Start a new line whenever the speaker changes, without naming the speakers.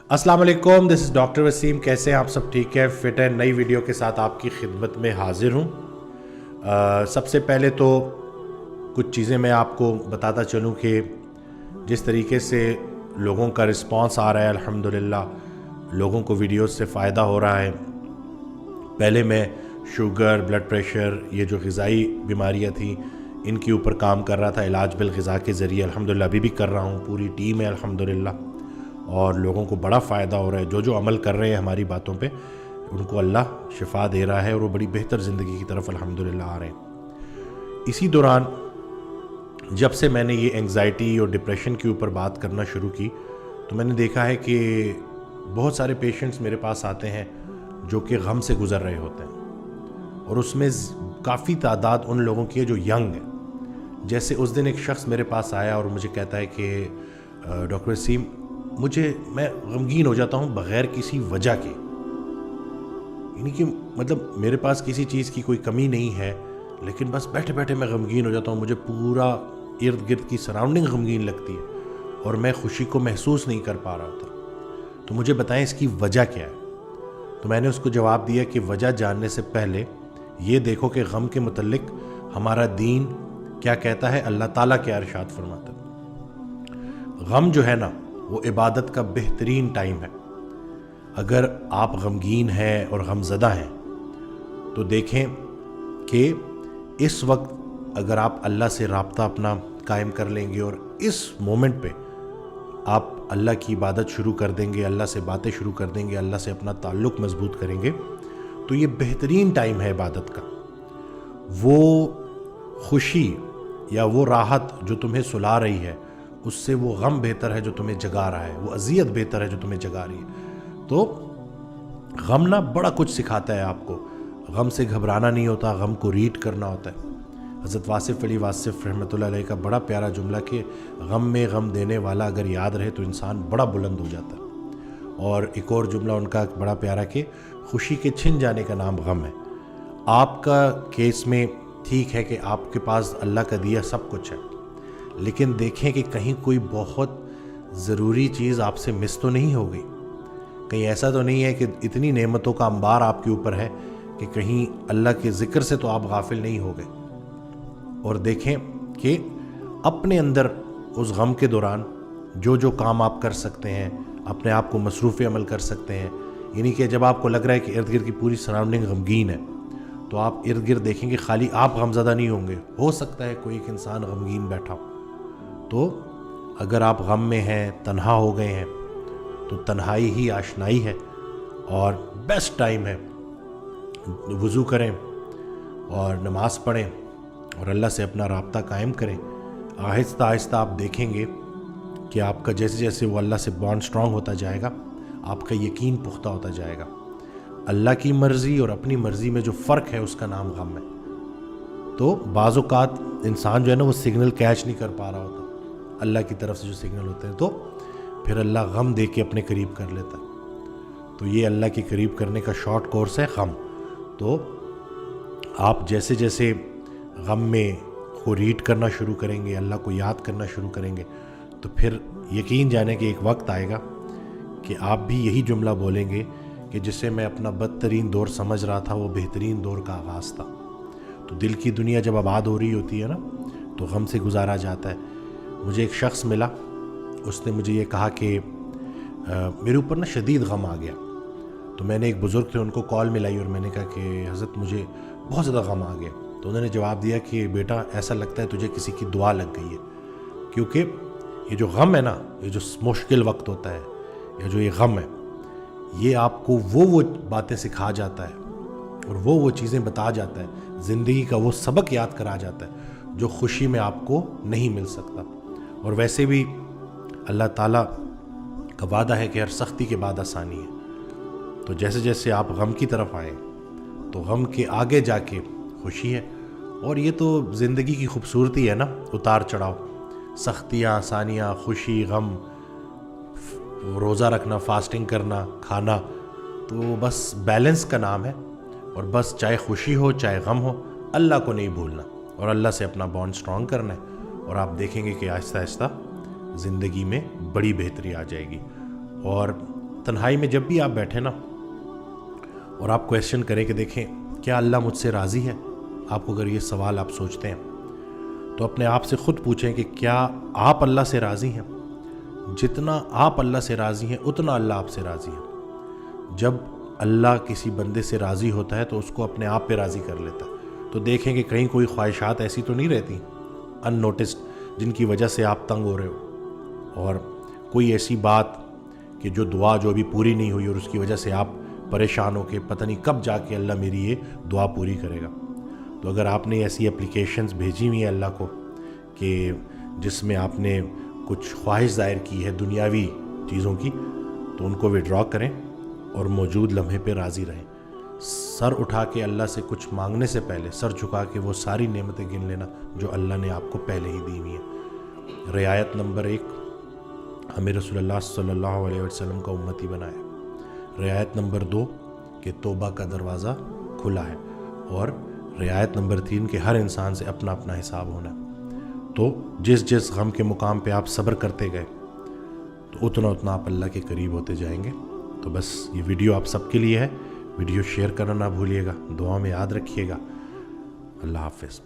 अस्सलाम वालेकुम, this is doctor Wasim. कैसे हैं आप सब? ठीक है, फिट है। नई वीडियो के साथ आपकी खिदमत में हाजिर हूँ। सबसे पहले तो कुछ चीज़ें मैं आपको बताता चलूँ कि जिस तरीके से लोगों का रिस्पांस आ रहा है, अल्हम्दुलिल्लाह लोगों को वीडियोस से फ़ायदा हो रहा है। पहले मैं शुगर, ब्लड प्रेशर, ये जो ग़िज़ाई बीमारियाँ थी इनके ऊपर काम कर रहा था इलाज बिल ग़िज़ा के ज़रिए। अल्हम्दुलिल्लाह अभी भी कर रहा हूँ, पूरी टीम है अल्हम्दुलिल्लाह, और लोगों को बड़ा फ़ायदा हो रहा है। जो अमल कर रहे हैं हमारी बातों पे, उनको अल्लाह शिफा दे रहा है और वो बड़ी बेहतर ज़िंदगी की तरफ अल्हम्दुलिल्लाह आ रहे हैं। इसी दौरान जब से मैंने ये एंग्ज़ाइटी और डिप्रेशन के ऊपर बात करना शुरू की तो मैंने देखा है कि बहुत सारे पेशेंट्स मेरे पास आते हैं जो कि गम से गुज़र रहे होते हैं, और उसमें काफ़ी तादाद उन लोगों की है जो यंग है। जैसे उस दिन एक शख्स मेरे पास आया और मुझे कहता है कि डॉक्टर वसीम, मैं गमगीन हो जाता हूँ बग़ैर किसी वजह के, यानी कि मतलब मेरे पास किसी चीज़ की कोई कमी नहीं है, लेकिन बस बैठे बैठे मैं गमगीन हो जाता हूँ। मुझे पूरा इर्द गिर्द की सराउंडिंग गमगीन लगती है और मैं खुशी को महसूस नहीं कर पा रहा था। तो मुझे बताएं इसकी वजह क्या है। तो मैंने उसको जवाब दिया कि वजह जानने से पहले ये देखो कि गम के मुतल्लिक हमारा दीन क्या कहता है, अल्लाह ताला क्या इरशाद फरमाता है। गम जो है ना, वो इबादत का बेहतरीन टाइम है। अगर आप गमगीन हैं और गमज़दा हैं तो देखें कि इस वक्त अगर आप अल्लाह से राब्ता अपना कायम कर लेंगे और इस मोमेंट पे आप अल्लाह की इबादत शुरू कर देंगे, अल्लाह से बातें शुरू कर देंगे, अल्लाह से अपना ताल्लुक़ मज़बूत करेंगे, तो ये बेहतरीन टाइम है इबादत का। वो खुशी या वो राहत जो तुम्हें सुला रही है, उससे वो गम बेहतर है जो तुम्हें जगा रहा है, वो अज़ियत बेहतर है जो तुम्हें जगा रही है। तो गम ना बड़ा कुछ सिखाता है आपको। गम से घबराना नहीं होता, गम को रीड करना होता है। हज़रत वासिफ़ अली वासिफ़ रहमतुल्लाह अलैह का बड़ा प्यारा जुमला कि गम में गम देने वाला अगर याद रहे तो इंसान बड़ा बुलंद हो जाता है। और एक और जुमला उनका बड़ा प्यारा कि खुशी के छिन जाने का नाम गम है। आपका केस में ठीक है कि आपके पास अल्लाह का दिया सब कुछ है, लेकिन देखें कि कहीं कोई बहुत ज़रूरी चीज़ आपसे मिस तो नहीं हो गई। कहीं ऐसा तो नहीं है कि इतनी नेमतों का अंबार आपके ऊपर है कि कहीं अल्लाह के ज़िक्र से तो आप गाफिल नहीं हो गए। और देखें कि अपने अंदर उस गम के दौरान जो काम आप कर सकते हैं, अपने आप को मसरूफ़ अमल कर सकते हैं। यानी कि जब आपको लग रहा है कि इर्द गिर्द की पूरी सराउंडिंग गमगीन है, तो आप इर्द गिर्द देखेंगे खाली आप गमज़दा नहीं होंगे, हो सकता है कोई एक इंसान गमगीन बैठा हो। तो अगर आप गम में हैं, तन्हा हो गए हैं, तो तन्हाई ही आशनाई है और बेस्ट टाइम है। वज़ू करें और नमाज़ पढ़ें और अल्लाह से अपना राब्ता कायम करें। आहिस्ता आहिस्ता आप देखेंगे कि आपका जैसे जैसे वो अल्लाह से बॉन्ड स्ट्रॉन्ग होता जाएगा, आपका यकीन पुख्ता होता जाएगा। अल्लाह की मर्ज़ी और अपनी मर्ज़ी में जो फ़र्क है उसका नाम गम है। तो बाज़ औक़ात इंसान जो है ना, वो सिग्नल कैच नहीं कर पा रहा होता, अल्लाह की तरफ से जो सिग्नल होते हैं, तो फिर अल्लाह गम दे के अपने करीब कर लेता है। तो ये अल्लाह के करीब करने का शॉर्ट कोर्स है गम। तो आप जैसे जैसे गम में को रीड करना शुरू करेंगे, अल्लाह को याद करना शुरू करेंगे, तो फिर यकीन जाने कि एक वक्त आएगा कि आप भी यही जुमला बोलेंगे कि जिसे मैं अपना बदतरीन दौर समझ रहा था वो बेहतरीन दौर का आगाज़ था। तो दिल की दुनिया जब आबाद हो रही होती है ना, तो गम से गुजारा जाता है। मुझे एक शख्स मिला, उसने मुझे ये कहा कि मेरे ऊपर ना शदीद गम आ गया। तो मैंने एक बुज़ुर्ग थे, उनको कॉल मिलाई और मैंने कहा कि हज़रत मुझे बहुत ज़्यादा गम आ गया। तो उन्होंने जवाब दिया कि बेटा, ऐसा लगता है तुझे किसी की दुआ लग गई है, क्योंकि ये जो गम है ना, ये जो मुश्किल वक्त होता है, या जो ये गम है, ये आपको वो बातें सिखा जाता है और वो चीज़ें बता जाता है, ज़िंदगी का वो सबक याद करा जाता है जो खुशी में आपको नहीं मिल सकता। और वैसे भी अल्लाह ताला का वादा है कि हर सख्ती के बाद आसानी है। तो जैसे जैसे आप गम की तरफ आएँ तो गम के आगे जाके खुशी है। और ये तो ज़िंदगी की खूबसूरती है ना, उतार चढ़ाव, सख्तियाँ, आसानियाँ, खुशी, गम, रोज़ा रखना, फास्टिंग करना, खाना, तो बस बैलेंस का नाम है। और बस चाहे खुशी हो चाहे गम हो, अल्लाह को नहीं भूलना और अल्लाह से अपना बॉन्ड स्ट्रॉन्ग करना है, और आप देखेंगे कि आहिस्ता आहिस्ता ज़िंदगी में बड़ी बेहतरी आ जाएगी। और تنہائی میں جب بھی آپ بیٹھیں نا اور آپ کویسچن کریں کہ دیکھیں کیا اللہ مجھ سے راضی ہے، آپ کو اگر یہ سوال آپ سوچتے ہیں تو اپنے آپ سے خود پوچھیں کہ کیا آپ اللہ سے راضی ہیں؟ جتنا آپ اللہ سے راضی ہیں اتنا اللہ آپ سے راضی ہے۔ جب اللہ کسی بندے سے راضی ہوتا ہے تو اس کو اپنے آپ پہ راضی کر لیتا ہے۔ تو دیکھیں کہ کہیں کوئی خواہشات ایسی تو نہیں رہتی ان نوٹسڈ جن کی وجہ سے آپ تنگ ہو رہے ہو، اور کوئی ایسی بات کہ جو دعا جو ابھی پوری نہیں ہوئی اور اس کی وجہ سے آپ پریشان ہو کہ پتہ نہیں کب جا کے اللہ میری یہ دعا پوری کرے گا۔ تو اگر آپ نے ایسی اپلیکیشنز بھیجی ہوئی ہیں اللہ کو کہ جس میں آپ نے کچھ خواہش ظاہر کی ہے دنیاوی چیزوں کی، تو ان کو وڈرا کریں اور موجود لمحے پہ راضی رہیں۔ سر اٹھا کے اللہ سے کچھ مانگنے سے پہلے سر جھکا کے وہ ساری نعمتیں گن لینا جو اللہ نے آپ کو پہلے ہی دی ہوئی ہیں۔ رعایت نمبر 1، ہمیں رسول اللہ صلی اللہ علیہ وسلم کا امتی بنایا۔ رعایت نمبر 2 کہ توبہ کا دروازہ کھلا ہے، اور رعایت نمبر 3 کہ ہر انسان سے اپنا اپنا حساب ہونا ہے۔ تو جس غم کے مقام پہ آپ صبر کرتے گئے تو اتنا آپ اللہ کے قریب ہوتے جائیں گے۔ تو بس یہ ویڈیو آپ سب کے لیے ہے، ویڈیو شیئر کرنا نہ بھولیے گا، دعا میں یاد رکھیے گا۔ اللہ حافظ۔